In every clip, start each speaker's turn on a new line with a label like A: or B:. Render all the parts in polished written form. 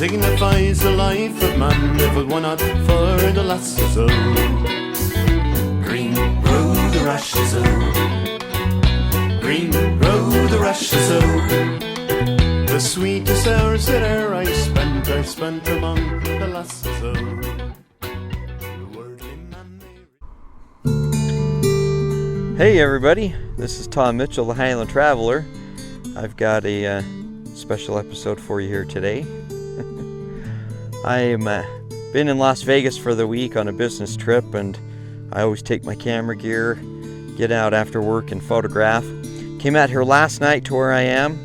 A: signifies the life of man, if it were not for the lasses o. Green road the rashes o, green road the rashes o. The sweetest hours that e'er I spent among the lasses o.
B: Hey everybody, this is Tom Mitchell, the Highland Traveler. I've got a special episode for you here today. I've been in Las Vegas for the week on a business trip, and I always take my camera gear, get out after work and photograph. Came out here last night to where I am,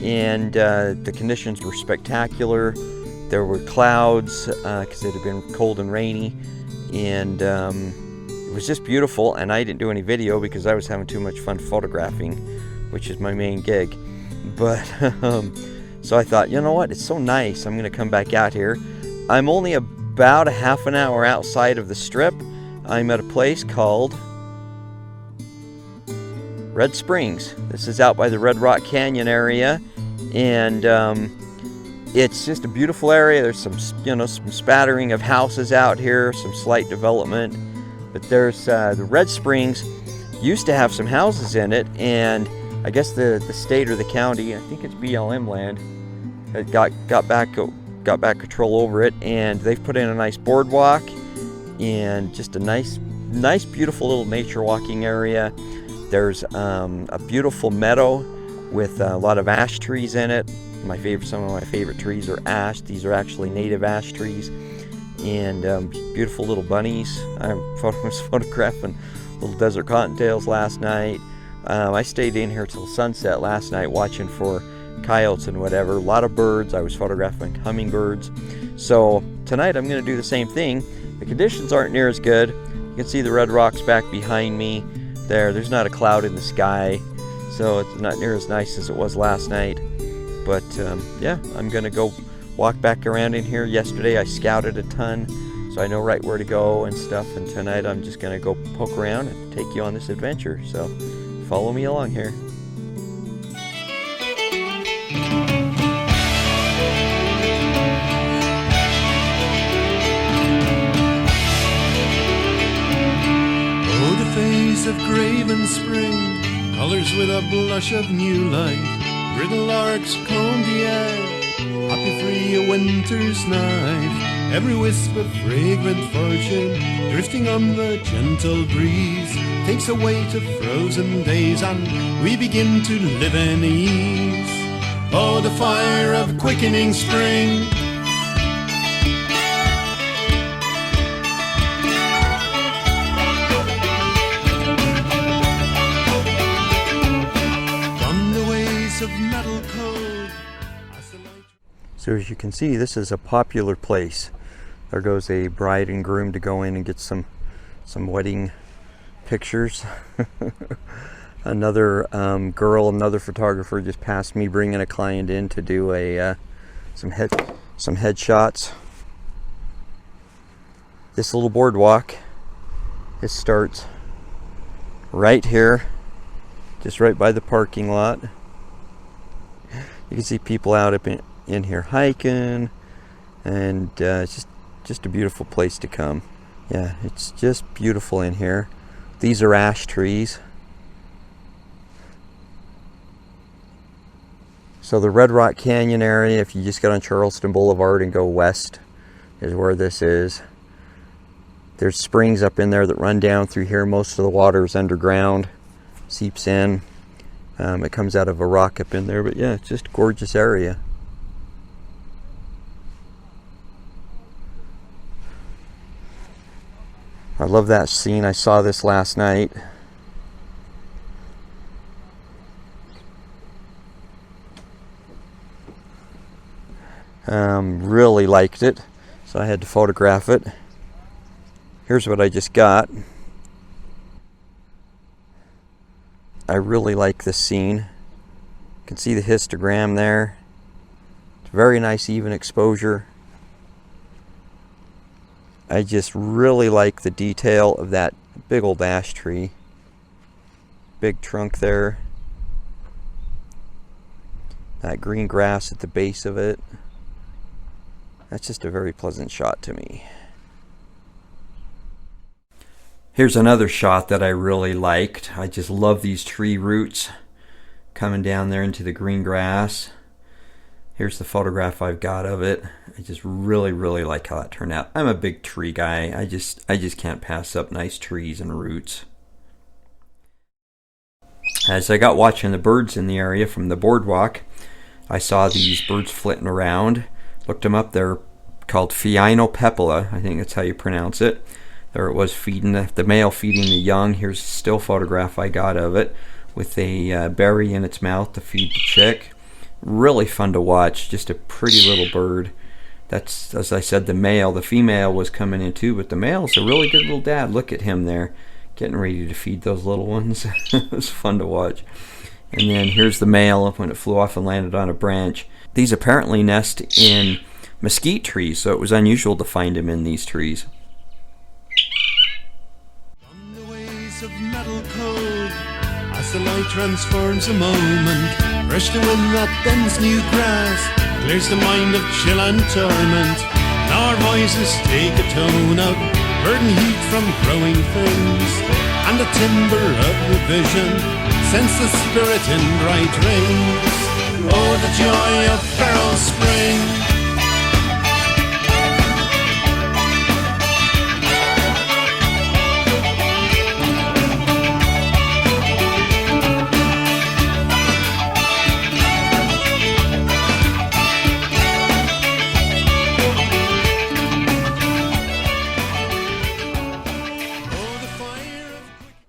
B: and the conditions were spectacular. There were clouds because it had been cold and rainy, and it was just beautiful. And I didn't do any video because I was having too much fun photographing, which is my main gig. But so I thought, you know what, it's so nice, I'm going to come back out here. I'm only about a half an hour outside of the strip. I'm at a place called Red Springs. This is out by the Red Rock Canyon area, and it's just a beautiful area. There's some spattering of houses out here, some slight development, but there's the Red Springs used to have some houses in it, and I guess the state or the county, I think it's BLM land, got back control over it, and they've put in a nice boardwalk and just a nice beautiful little nature walking area. There's a beautiful meadow with a lot of ash trees in it. Some of my favorite trees are ash. These are actually native ash trees, and beautiful little bunnies. I was photographing little desert cottontails last night. I stayed in here till sunset last night watching for coyotes and whatever. A lot of birds. I was photographing hummingbirds. So tonight I'm going to do the same thing. The conditions aren't near as good. You can see the red rocks back behind me there. There's not a cloud in the sky, so it's not near as nice as it was last night. But yeah, I'm going to go walk back around in here. Yesterday I scouted a ton, so I know right where to go and stuff. And tonight I'm just going to go poke around and take you on this adventure. So follow me along here.
A: Oh, the face of graven spring colors with a blush of new light. Brittle larks comb the air, happy free a winter's night. Every wisp of fragrant fortune drifting on the gentle breeze takes away to frozen days, and we begin to live in ease. Oh, the fire of quickening spring, from the ways of metal cold.
B: So as you can see, this is a popular place. There goes a bride and groom to go in and get some wedding pictures. Another another photographer just passed me bringing a client in to do some headshots. This little boardwalk, it starts right here, just right by the parking lot. You can see people out up in here hiking, and it's just a beautiful place to come. Yeah, it's just beautiful in here. These are ash trees. So the Red Rock Canyon area, if you just get on Charleston Boulevard and go west, is where this is. There's springs up in there that run down through here. Most of the water is underground, seeps in. It comes out of a rock up in there, but yeah, it's just a gorgeous area. I love that scene. I saw this last night. Really liked it, so I had to photograph it. Here's what I just got. I really like this scene. You can see the histogram there. It's very nice, even exposure. I just really like the detail of that big old ash tree. Big trunk there. That green grass at the base of it. That's just a very pleasant shot to me. Here's another shot that I really liked. I just love these tree roots coming down there into the green grass. Here's the photograph I've got of it. I just really like how that turned out. I'm a big tree guy. I just can't pass up nice trees and roots. As I got watching the birds in the area from the boardwalk, I saw these birds flitting around. Looked them up. They're called Phainopepla. I think that's how you pronounce it. There it was feeding the male feeding the young. Here's a still photograph I got of it with a berry in its mouth to feed the chick. Really fun to watch. Just a pretty little bird. That's, as I said, the male. The female was coming in too, but the male's a really good little dad. Look at him there, getting ready to feed those little ones. It was fun to watch. And then here's the male when it flew off and landed on a branch. These apparently nest in mesquite trees, so it was unusual to find them in these trees.
A: On the ways of metal code, as the light transforms a moment, fresh the wind that bends new grass, clears the mind of chill and torment. Now our voices take a tone out, burden heat from growing things, and the timber of revision sense the spirit in bright rings. Oh, the joy of feral spring.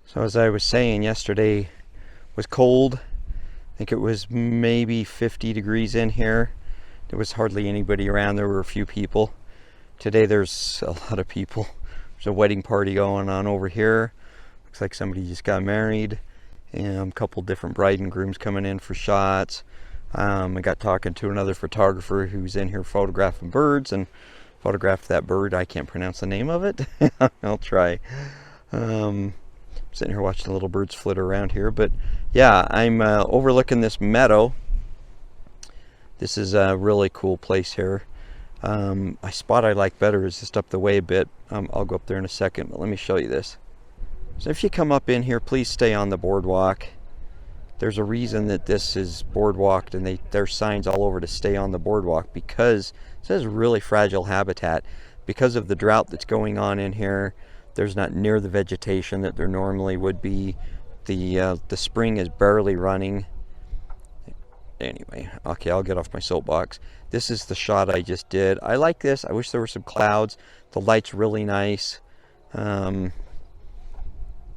B: So as I was saying, yesterday was cold. I think it was maybe 50 degrees in here. There was hardly anybody around. There were a few people. Today there's a lot of people. There's a wedding party going on over here. Looks like somebody just got married. And a couple different bride and grooms coming in for shots. I got talking to another photographer who's in here photographing birds and photographed that bird. I can't pronounce the name of it. I'll try. Sitting here watching the little birds flit around here, but yeah, I'm overlooking this meadow. This is a really cool place here. A spot I like better is just up the way a bit. I'll go up there in a second, but let me show you this. So if you come up in here, please stay on the boardwalk. There's a reason that this is boardwalked, and there's signs all over to stay on the boardwalk, because it says really fragile habitat. Because of the drought that's going on in here, there's not near the vegetation that there normally would be. The spring is barely running. Anyway, okay, I'll get off my soapbox. This is the shot I just did. I like this. I wish there were some clouds. The light's really nice. You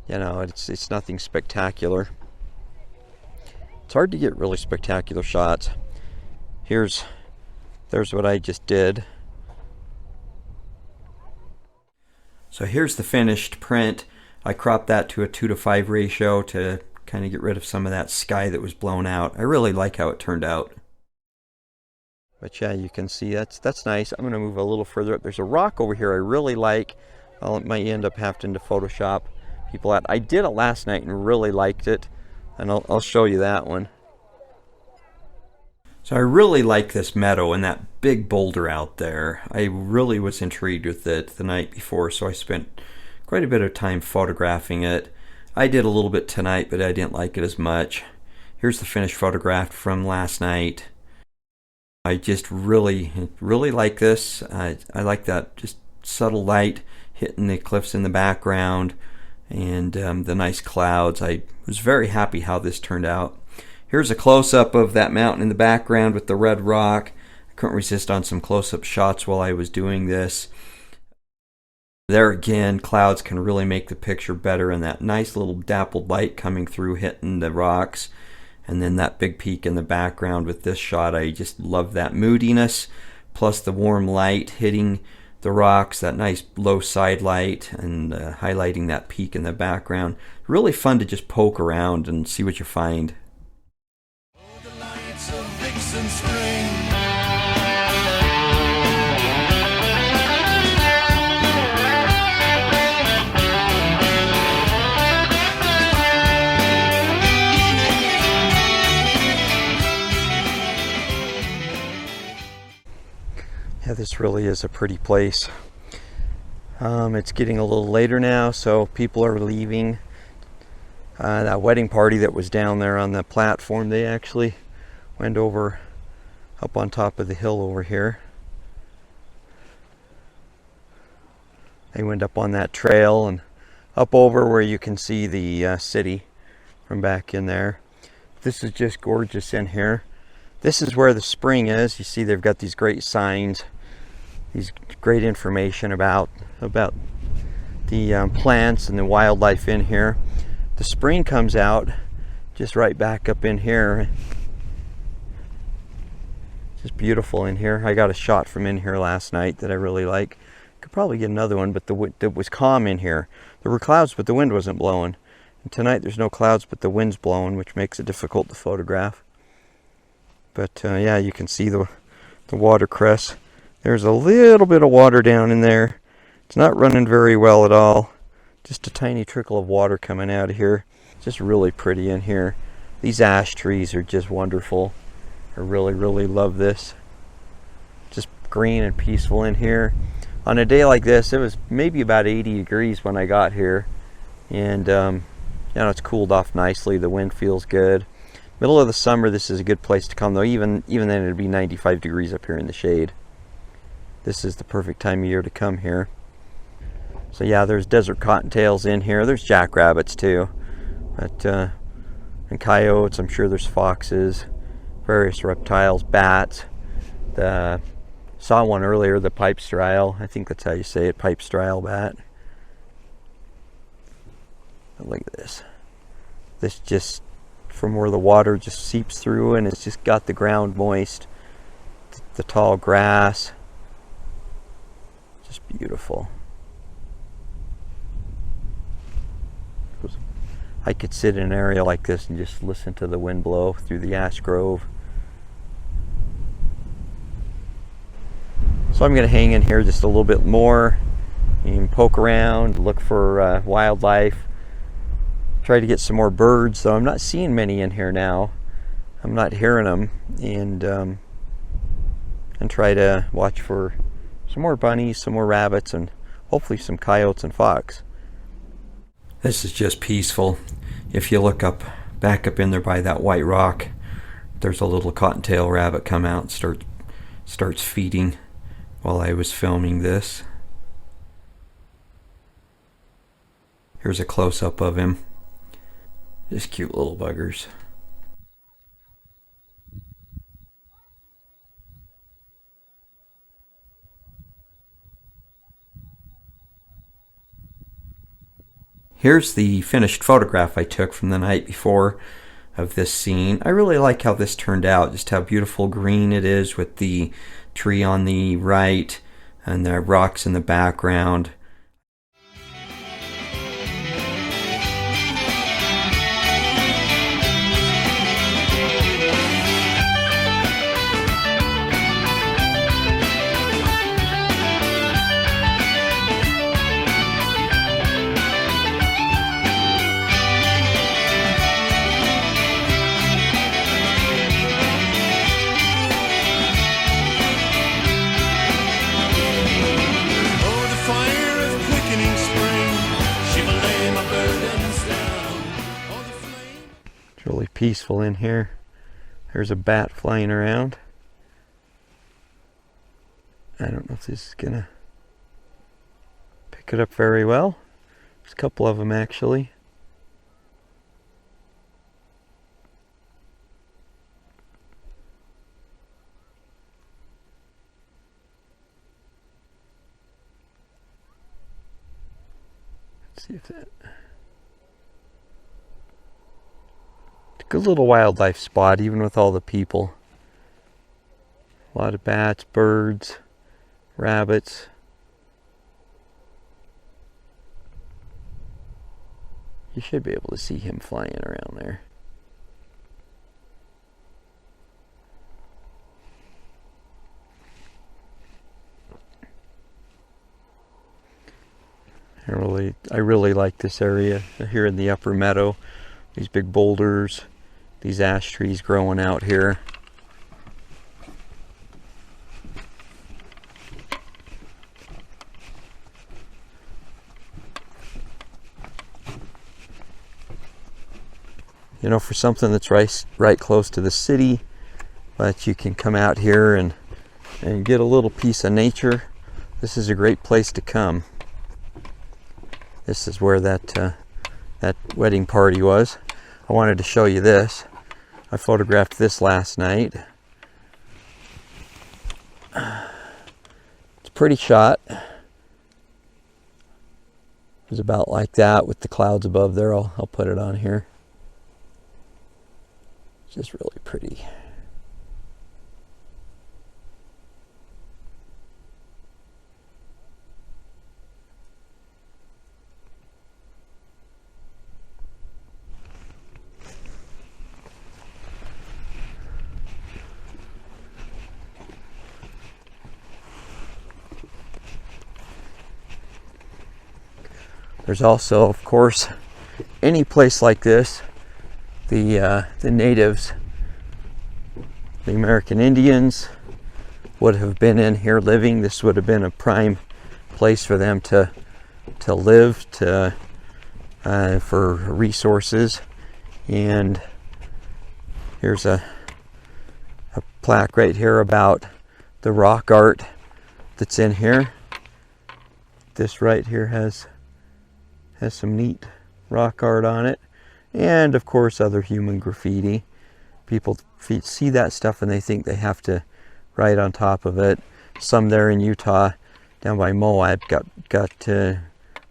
B: know, it's nothing spectacular. It's hard to get really spectacular shots. There's what I just did. So here's the finished print. I cropped that to a 2:5 ratio to kind of get rid of some of that sky that was blown out. I really like how it turned out. But yeah, you can see that's nice. I'm going to move a little further up. There's a rock over here I really like. I might end up having to Photoshop people out. I did it last night and really liked it, and I'll show you that one. So I really like this meadow and that big boulder out there. I really was intrigued with it the night before, so I spent quite a bit of time photographing it. I did a little bit tonight, but I didn't like it as much. Here's the finished photograph from last night. I just really like this. I like that just subtle light hitting the cliffs in the background and the nice clouds. I was very happy how this turned out. Here's a close-up of that mountain in the background with the red rock. I couldn't resist on some close-up shots while I was doing this. There again, clouds can really make the picture better, and that nice little dappled light coming through hitting the rocks. And then that big peak in the background with this shot. I just love that moodiness, plus the warm light hitting the rocks, that nice low side light, and highlighting that peak in the background. Really fun to just poke around and see what you find. Yeah, this This really is a pretty place. It's getting a little later now, so people are leaving. That wedding party that was down there on the platform, they actually went over up on top of the hill over here. They went up on that trail and up over where you can see the city from back in there. This is just gorgeous in here. This is where the spring is. You see they've got these great signs, these great information about the plants and the wildlife in here. The spring comes out just right back up in here. Just beautiful in here. I got a shot from in here last night that I really like. Could probably get another one, but it was calm in here. There were clouds, but the wind wasn't blowing. And tonight there's no clouds, but the wind's blowing, which makes it difficult to photograph. But yeah, you can see the watercress. There's a little bit of water down in there. It's not running very well at all. Just a tiny trickle of water coming out of here. Just really pretty in here. These ash trees are just wonderful. I really, really love this. Just green and peaceful in here. On a day like this, it was maybe about 80 degrees when I got here. And you know, it's cooled off nicely. The wind feels good. Middle of the summer, this is a good place to come, though. Even then, it'd be 95 degrees up here in the shade. This is the perfect time of year to come here. So yeah, there's desert cottontails in here. There's jackrabbits too, but and coyotes. I'm sure there's foxes, various reptiles, bats. Saw one earlier, the pipestryle. I think that's how you say it, pipestryle bat. Look at this. This just from where the water just seeps through, and it's just got the ground moist. The tall grass. Just beautiful. I could sit in an area like this and just listen to the wind blow through the ash grove. So I'm going to hang in here just a little bit more and poke around, look for wildlife, try to get some more birds, though I'm not seeing many in here now. I'm not hearing them, and try to watch for some more bunnies, some more rabbits, and hopefully some coyotes and fox. This is just peaceful. If you look back up in there by that white rock, there's a little cottontail rabbit come out and starts feeding while I was filming this. Here's a close-up of him. Just cute little buggers. Here's the finished photograph I took from the night before of this scene. I really like how this turned out, just how beautiful green it is with the tree on the right and the rocks in the background. Really peaceful in here. There's a bat flying around. I don't know if this is gonna pick it up very well. There's a couple of them actually. Let's see if that... Good little wildlife spot, even with all the people. A lot of bats, birds, rabbits. You should be able to see him flying around there. I really like this area here in the upper meadow. These big boulders. These ash trees growing out here. you know, for something that's right close to the city, but you can come out here and get a little piece of nature. This is a great place to come. This is where that wedding party was. I wanted to show you this. I photographed this last night. It's a pretty shot. It's about like that with the clouds above there. I'll put it on here. It's just really pretty. There's also, of course, any place like this, the natives, the American Indians would have been in here living. This would have been a prime place for them to live, for resources. And here's a plaque right here about the rock art that's in here. This right here has some neat rock art on it, and of course other human graffiti. People see that stuff and they think they have to write on top of it. Some there in Utah, down by Moab, got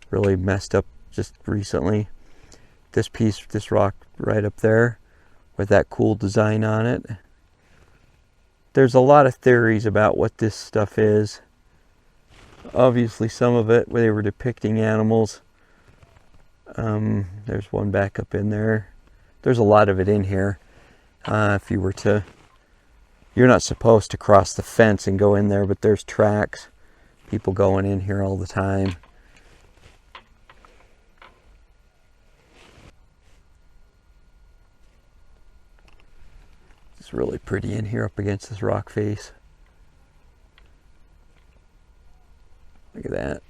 B: really messed up just recently. This piece, this rock right up there with that cool design on it. There's a lot of theories about what this stuff is. Obviously some of it where they were depicting animals. There's one back up in there. There's a lot of it in here. If you were to, you're not supposed to cross the fence and go in there, but there's tracks. People going in here all the time. It's really pretty in here up against this rock face. Look at that.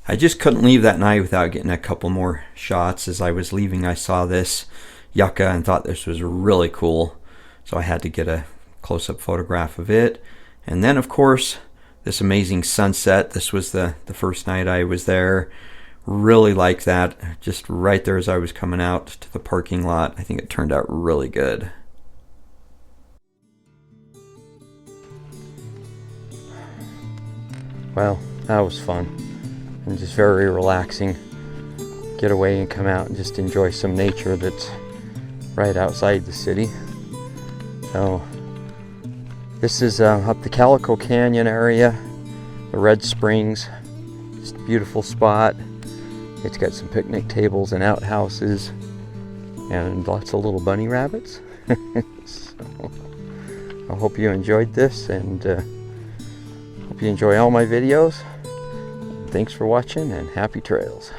B: I just couldn't leave that night without getting a couple more shots. As I was leaving, I saw this yucca and thought this was really cool. So I had to get a close-up photograph of it. And then, of course, this amazing sunset. This was the first night I was there. Really liked that. Just right there as I was coming out to the parking lot. I think it turned out really good. Well, that was fun. And just very relaxing. Get away and come out and just enjoy some nature that's right outside the city. So this is up the Calico Canyon area, the Red Springs. Just a beautiful spot. It's got some picnic tables and outhouses and lots of little bunny rabbits. So I hope you enjoyed this, and hope you enjoy all my videos. Thanks for watching, and happy trails.